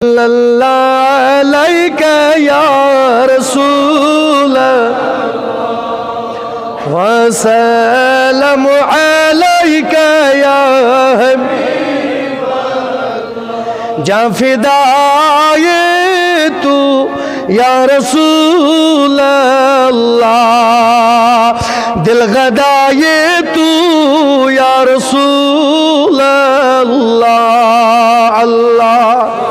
सल्लल्लाहु अलैका या रसूल वसल्लम अलैका या हबीब जा फिदाए तू या रसूल अल्लाह दिल गदाए तू या रसूल अल्लाह अल्लाह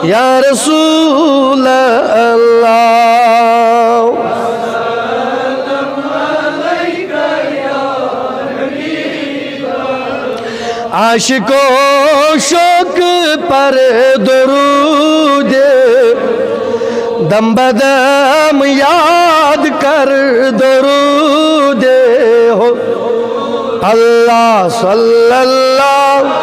या रसूल अल्लाह आशिको शौक पर दरूद दम बदम याद कर दरूद हो अल्लाह सल्लल्लाहु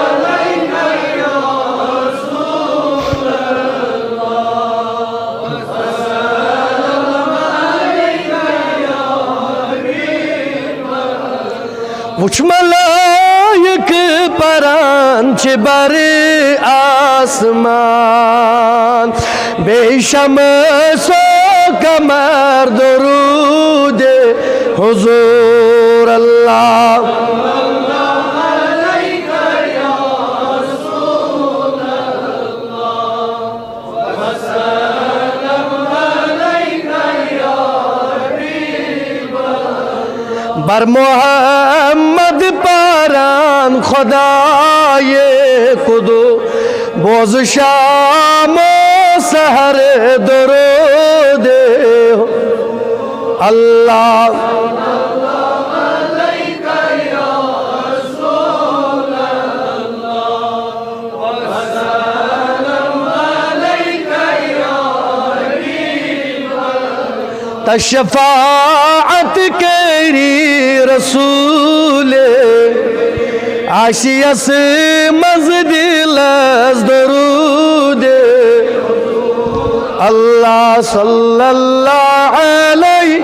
वुच मलायक परांच बर आसमान बेशम सो कमर दरूद हुजूर अल्लाह बर मोहम्मद पारान खुदाए खुदो बोझ शाम सहर दरूद अल्लाह तशफाअत करी रसूल आशियस मज़दिलस दरूद अल्लाह सल्लल्लाहु अलैहि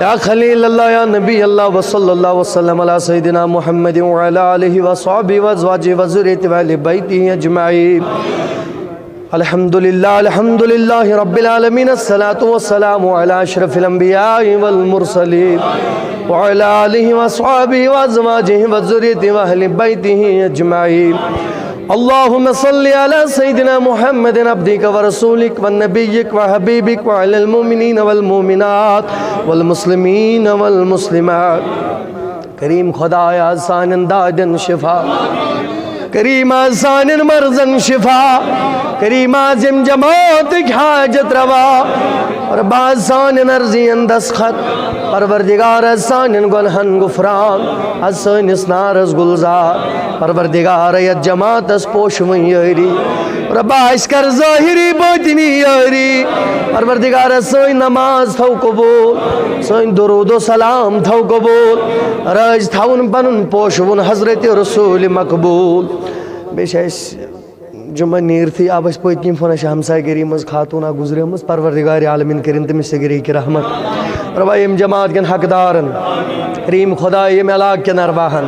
या खलील अल्लाह या नबी अल्लाह व सल्लल्लाहु वसल्लम अला सय्यिदिना मुहम्मद व अला आलिहि व अस्हाबिहि व अज़वाजिहि व ज़ुर्रिय्यतिहि व अहलि बैतिहि अजमईन अल्हम्दुलिल्लाहि रब्बिल आलमीन अस्सलातु वस्सलामु अला अशरफिल अंबिया'i वल मुरसलीन व अला आलिहि व अस्हाबिहि व अज़वाजिहि व ज़ुर्रिय्यतिहि व अहलि बैतिहि अजमईन अल्लाहुम्मा सल्लि अला सय्यिदिना मुहम्मदिन अब्दिक व रसूलिक व नबिय्यिक व हबीबिक व अलल मुमिनीन वल मुमिनात वल मुस्लिमीन वल मुस्लिमात करीम खुदाया सानन दादन शिफा करीम आसानिन मर्जन शिफा करीम आजिम जमात हाजत रवा और बासानिन अर्जियन दस्खत परवरदिगार सानिन गुनहन गुफरान असनिस नारस गुलजार परवरदिगार यत जमात पोशवन यारी रबाश कर ज़ाहिरी बातिनी यारी परवरदिगार सोई नमाज थौ कबूल सोई दुरूद सलाम थौ कबूल राज थाउन पनुन पोशवन हजरत रसूल मकबूल बेश जुम्मा नीर थी अब पत्म फोन हमसायगरी मज खातून गुजरम परवरदिगार आलमीन करिन तमिस गिरी की रहमत रबा यम जमात कन हकदारन करीम खुदा यम इलाक के अरवाहन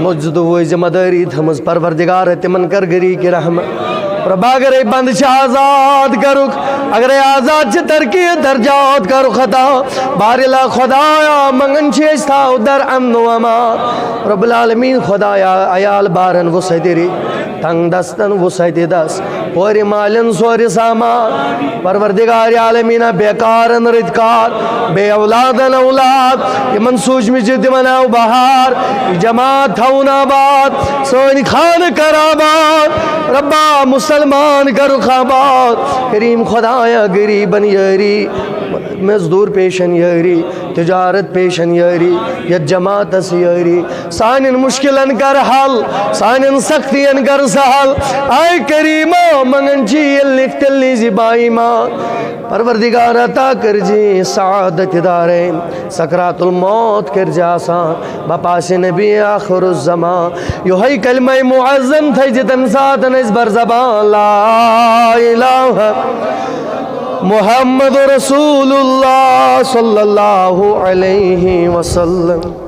मस्जिद वो जिम्मेदारी थमज परवरदिगार तिमन कर गिरी की रहमत रबा अगर बंद आजाद करुक अगर आजाद तरक्की दर्जात करुक खता बारिला खुदाया मंगन था उधर अमन अमान रब्बुल आलमीन खुदाया अयाल बारन वसदरी तंग दस्तन वसद दस पोर मालन सोर सामान परवरदिगार आलमीना बेकारन रिदकार बे औलादन औलाद यमन सूझमिज दिमनाव बहार जमात थौन आबाद सोन खान कराबाद रब्बा मुसलमान करुख आबाद करीम खुदाया गरीबन यारी मजदूर पेशन यारी तिजारत पेशन यारी यत जमात यारी सानिन मुश्किलन कर हल सानिन सख्तियन कर सहल आय करीमा मंगन चील निकतलनी जिबाई मां परवरदिगार अता कर जी सादत दारें सकरातुल मौत कर जासान बपास नबी आखिरुज़्ज़मान यो है कलमा मुअज़्ज़म थे जितन सातन इस बर ज़बान ला इलाहा मुहम्मद रसूलुल्लाह सल्लल्लाहु अलैहि वसल्लम।